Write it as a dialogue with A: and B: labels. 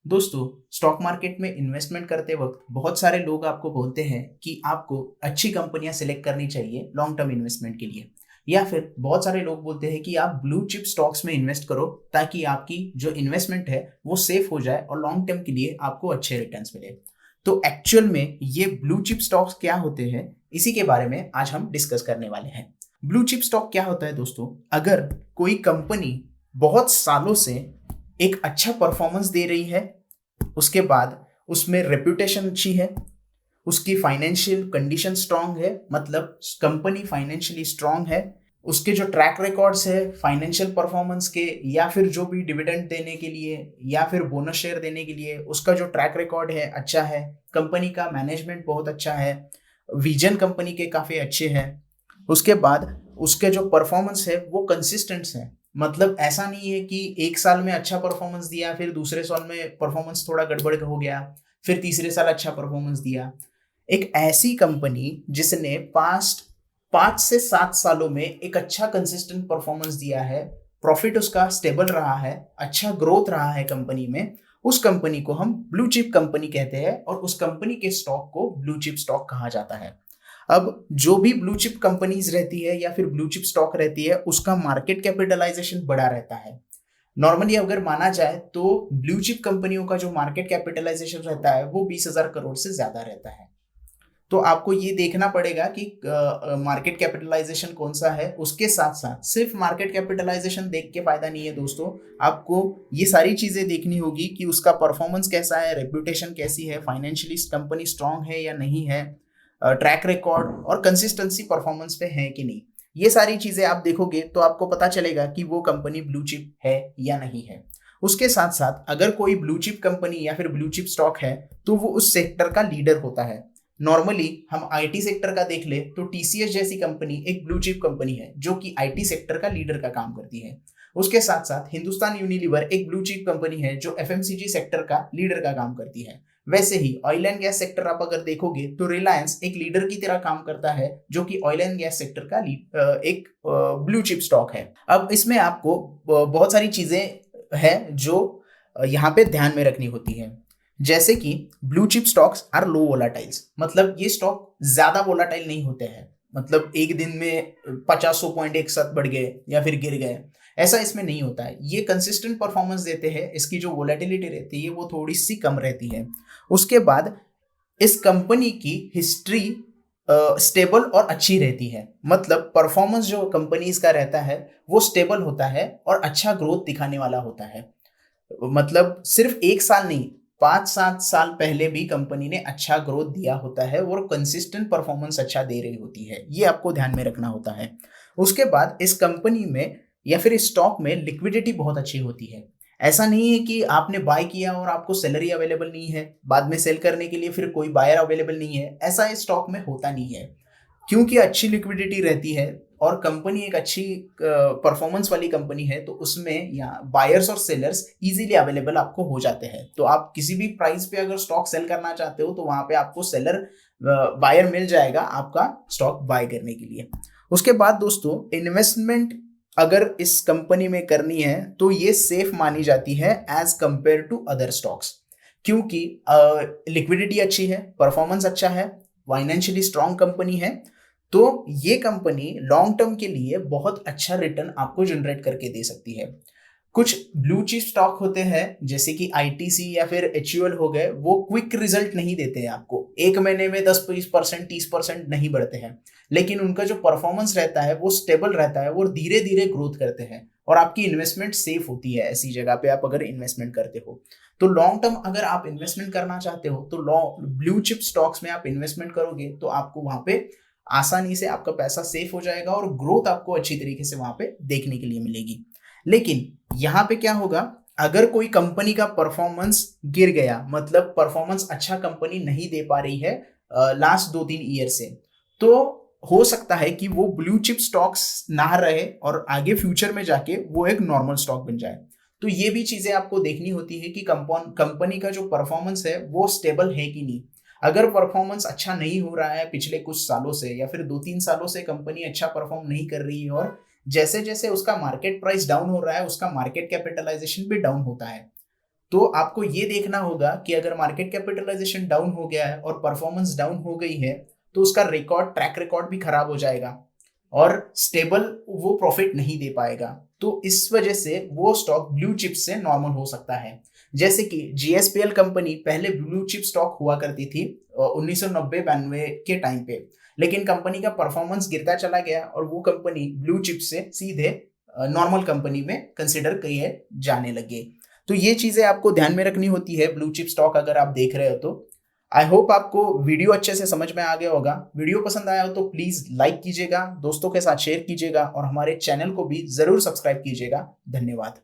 A: दोस्तों, stock market में investment करते वक्त बहुत सारे लोग आपको बोलते हैं कि आपको अच्छी कंपनियां सिलेक्ट करनी चाहिए लॉन्ग टर्म इन्वेस्टमेंट के लिए। या फिर बहुत सारे लोग बोलते हैं कि आप ब्लू चिप स्टॉक्स में इन्वेस्ट करो ताकि आपकी जो इन्वेस्टमेंट है वो सेफ हो जाए और लॉन्ग टर्म के लिए आपको अच्छे रिटर्न्स मिले। तो एक्चुअल में ये ब्लू चिप स्टॉक्स क्या होते हैं, इसी के बारे में आज हम डिस्कस करने वाले हैं। ब्लू चिप स्टॉक क्या होता है दोस्तों? अगर कोई कंपनी बहुत सालों से एक अच्छा परफॉर्मेंस दे रही है, उसके बाद उसमें रेपुटेशन अच्छी है, उसकी फाइनेंशियल कंडीशन स्ट्रांग है, मतलब कंपनी फाइनेंशियली स्ट्रांग है, उसके जो ट्रैक रिकॉर्ड्स है फाइनेंशियल परफॉर्मेंस के या फिर जो भी डिविडेंड देने के लिए या फिर बोनस शेयर देने के लिए उसका जो ट्रैक रिकॉर्ड है अच्छा है, कंपनी का मैनेजमेंट बहुत अच्छा है, विजन कंपनी के काफ़ी अच्छे हैं। उसके बाद उसके जो परफॉर्मेंस है वो कंसिस्टेंट है, मतलब ऐसा नहीं है कि एक साल में अच्छा परफॉर्मेंस दिया फिर दूसरे साल में परफॉर्मेंस थोड़ा गड़बड़ हो गया, फिर तीसरे साल अच्छा परफॉर्मेंस दिया। एक ऐसी कंपनी जिसने पास्ट 5 से 7 सालों में एक अच्छा कंसिस्टेंट परफॉर्मेंस दिया है, प्रॉफिट उसका स्टेबल रहा है, अच्छा ग्रोथ रहा है कंपनी में, उस कंपनी को हम ब्लू चिप कंपनी कहते हैं और उस कंपनी के स्टॉक को ब्लू चिप स्टॉक कहा जाता है। अब जो भी ब्लू चिप कंपनीज रहती है या फिर ब्लू चिप स्टॉक रहती है उसका मार्केट कैपिटलाइजेशन बड़ा रहता है। नॉर्मली अगर माना जाए तो ब्लू चिप कंपनियों का जो मार्केट कैपिटलाइजेशन रहता है वो 20,000 करोड़ से ज्यादा रहता है। तो आपको ये देखना पड़ेगा कि मार्केट कैपिटलाइजेशन कौन सा है। उसके साथ साथ सिर्फ मार्केट कैपिटलाइजेशन देख के फायदा नहीं है दोस्तों, आपको ये सारी चीजें देखनी होगी कि उसका परफॉर्मेंस कैसा है, रेप्यूटेशन कैसी है, फाइनेंशियली कंपनी स्ट्रांग है या नहीं है, ट्रैक रिकॉर्ड और कंसिस्टेंसी परफॉर्मेंस पे है कि नहीं। ये सारी चीजें आप देखोगे तो आपको पता चलेगा कि वो कंपनी ब्लू चिप है या नहीं है। उसके साथ साथ अगर कोई ब्लू चिप कंपनी या फिर ब्लू चिप स्टॉक है तो वो उस सेक्टर का लीडर होता है। नॉर्मली हम आईटी सेक्टर का देख ले तो टीसीएस जैसी कंपनी एक ब्लू चिप कंपनी है जो कि आईटी सेक्टर का लीडर का काम करती है। उसके साथ साथ हिंदुस्तान यूनिलीवर एक ब्लू चिप कंपनी है जो एफएमसीजी सेक्टर का लीडर का काम करती है। वैसे ही ऑयल एंड गैस सेक्टर आप अगर देखोगे तो रिलायंस एक लीडर की तरह काम करता है जो कि ऑयल एंड गैस सेक्टर का एक ब्लू चिप स्टॉक है। अब इसमें आपको बहुत सारी चीजें हैं जो यहाँ पे ध्यान में रखनी होती है। जैसे कि ब्लू चिप स्टॉक्स आर लो वोलाटाइल्स, मतलब ये स्टॉक ज्यादा वोलाटाइल नहीं होते हैं, मतलब एक दिन में 50 पॉइंट एक साथ बढ़ गए या फिर गिर गए, ऐसा इसमें नहीं होता है। ये कंसिस्टेंट परफॉर्मेंस देते हैं, इसकी जो वोलेटिलिटी रहती है वो थोड़ी सी कम रहती है। उसके बाद इस कंपनी की हिस्ट्री स्टेबल और अच्छी रहती है, मतलब परफॉर्मेंस जो कंपनीज का रहता है वो स्टेबल होता है और अच्छा ग्रोथ दिखाने वाला होता है। मतलब सिर्फ एक साल नहीं, 5-7 साल पहले भी कंपनी ने अच्छा ग्रोथ दिया होता है और कंसिस्टेंट परफॉर्मेंस अच्छा दे रही होती है, ये आपको ध्यान में रखना होता है। उसके बाद इस कंपनी में या फिर इस स्टॉक में लिक्विडिटी बहुत अच्छी होती है। ऐसा नहीं है कि आपने बाय किया और आपको सैलरी अवेलेबल नहीं है, बाद में सेल करने के लिए फिर कोई बायर अवेलेबल नहीं है, ऐसा इस स्टॉक में होता नहीं है। क्योंकि अच्छी लिक्विडिटी रहती है और कंपनी एक अच्छी परफॉर्मेंस वाली कंपनी है तो उसमें या बायर्स और सेलर्स इजीली अवेलेबल आपको हो जाते हैं। तो आप किसी भी प्राइस पे अगर स्टॉक सेल करना चाहते हो तो वहां पे आपको सेलर बायर मिल जाएगा आपका स्टॉक बाय करने के लिए। उसके बाद दोस्तों, इन्वेस्टमेंट अगर इस कंपनी में करनी है तो ये सेफ मानी जाती है as compared to other stocks, क्योंकि लिक्विडिटी अच्छी है, परफॉर्मेंस अच्छा है, फाइनेंशियली स्ट्रांग कंपनी है। तो ये कंपनी लॉन्ग टर्म के लिए बहुत अच्छा रिटर्न आपको जनरेट करके दे सकती है। कुछ ब्लू चिप स्टॉक होते हैं जैसे कि आईटीसी या फिर एचयूएल हो गए, वो क्विक रिजल्ट नहीं देते हैं आपको, एक महीने में 10-20% 30% नहीं बढ़ते हैं, लेकिन उनका जो परफॉर्मेंस रहता है वो स्टेबल रहता है, वो धीरे धीरे ग्रोथ करते हैं और आपकी इन्वेस्टमेंट सेफ होती है। ऐसी जगह पे आप अगर इन्वेस्टमेंट करते हो तो लॉन्ग टर्म अगर आप इन्वेस्टमेंट करना चाहते हो तो ब्लू चिप स्टॉक्स में आप इन्वेस्टमेंट करोगे तो आपको वहां पे आसानी से आपका पैसा सेफ हो जाएगा और ग्रोथ आपको अच्छी तरीके से वहां पे देखने के लिए मिलेगी। लेकिन यहाँ पे क्या होगा, अगर कोई कंपनी का परफॉर्मेंस गिर गया, मतलब परफॉर्मेंस अच्छा कंपनी नहीं दे पा रही है लास्ट 2-3 ईयर से, तो हो सकता है कि वो ब्लू चिप स्टॉक्स ना रहे और आगे फ्यूचर में जाके वो एक नॉर्मल स्टॉक बन जाए। तो ये भी चीजें आपको देखनी होती है कि कंपनी का जो परफॉर्मेंस है वो स्टेबल है कि नहीं। अगर परफॉर्मेंस अच्छा नहीं हो रहा है पिछले कुछ सालों से या फिर 2-3 सालों से कंपनी अच्छा परफॉर्म नहीं कर रही है और जैसे जैसे उसका मार्केट प्राइस डाउन हो रहा है उसका मार्केट कैपिटलाइजेशन भी डाउन होता है, तो आपको ये देखना होगा कि अगर मार्केट कैपिटलाइजेशन डाउन हो गया है और परफॉर्मेंस डाउन हो गई है तो उसका ट्रैक रिकॉर्ड भी खराब हो जाएगा और स्टेबल वो प्रॉफिट नहीं दे पाएगा। तो इस वजह से वो स्टॉक ब्लू चिप से नॉर्मल हो सकता है। जैसे कि जीएसपीएल कंपनी पहले ब्लू चिप स्टॉक हुआ करती थी 1990-92 के टाइम पे, लेकिन कंपनी का परफॉर्मेंस गिरता चला गया और वो कंपनी ब्लू चिप से सीधे नॉर्मल कंपनी में कंसिडर किए जाने लगे। तो ये चीजें आपको ध्यान में रखनी होती है ब्लू चिप स्टॉक अगर आप देख रहे हो तो। आई होप आपको वीडियो अच्छे से समझ में आ गया होगा। वीडियो पसंद आया हो तो प्लीज लाइक कीजिएगा, दोस्तों के साथ शेयर कीजिएगा और हमारे चैनल को भी जरूर सब्सक्राइब कीजिएगा। धन्यवाद।